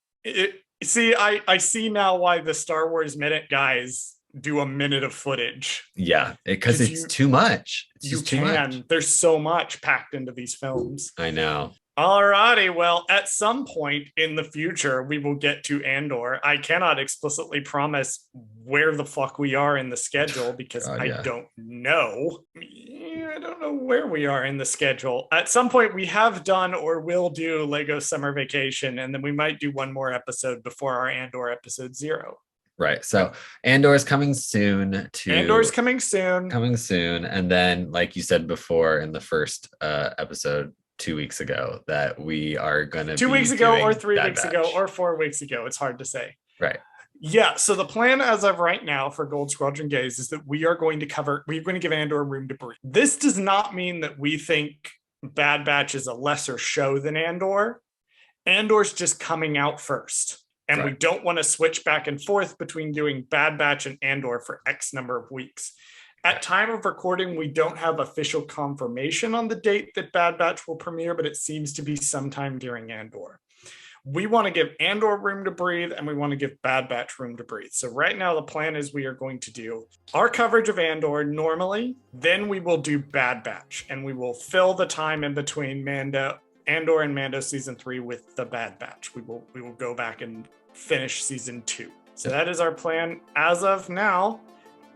see now why the Star Wars Minute guys do a minute of footage. Yeah, because it's too much. It's just too much. There's so much packed into these films. I know. Alrighty, well, at some point in the future, we will get to Andor. I cannot explicitly promise where the fuck we are in the schedule because I don't know. I don't know where we are in the schedule. At some point, we have done or will do Lego Summer Vacation, and then we might do one more episode before our Andor episode 0. Right. So Andor is coming soon. Coming soon. And then, like you said before in the first episode, 2 weeks ago that we are going to 2 weeks ago or 3 weeks ago or 4 weeks ago. It's hard to say. Right. Yeah. So the plan as of right now for Gold Squadron Gaze is that we're going to give Andor room to breathe. This does not mean that we think Bad Batch is a lesser show than Andor. Andor's just coming out first. And we don't want to switch back and forth between doing Bad Batch and Andor for X number of weeks. At time of recording, we don't have official confirmation on the date that Bad Batch will premiere, but it seems to be sometime during Andor. We want to give Andor room to breathe, and we want to give Bad Batch room to breathe. So right now, the plan is we are going to do our coverage of Andor normally, then we will do Bad Batch, and we will fill the time in between Andor and Mando season 3 with the Bad Batch. We will go back and finish season 2. So that is our plan as of now.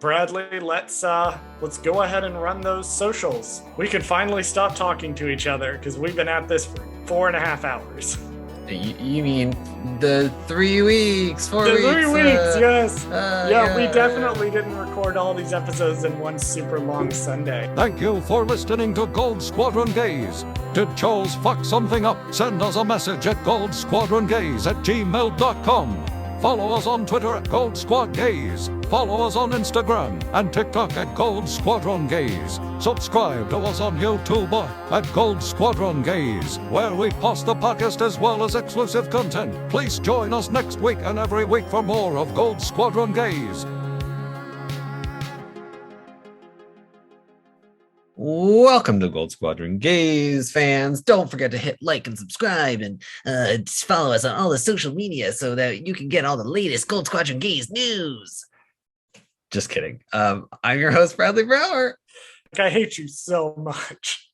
Bradley, let's go ahead and run those socials. We can finally stop talking to each other because we've been at this for 4.5 hours. You mean the 3 weeks, 4 weeks? 3 weeks, yes. Yeah, we definitely didn't record all these episodes in one super long Sunday. Thank you for listening to Gold Squadron Gaze. Did Charles fuck something up? Send us a message at goldsquadrongaze@gmail.com. Follow us on Twitter at Gold Squad Gaze. Follow us on Instagram and TikTok at Gold Squadron Gaze. Subscribe to us on YouTube at Gold Squadron Gaze, where we post the podcast as well as exclusive content. Please join us next week and every week for more of Gold Squadron Gaze. Welcome to Gold Squadron Gaze, fans. Don't forget to hit like and subscribe and follow us on all the social media so that you can get all the latest Gold Squadron Gaze news. Just kidding. I'm your host, Bradley Brower. I hate you so much.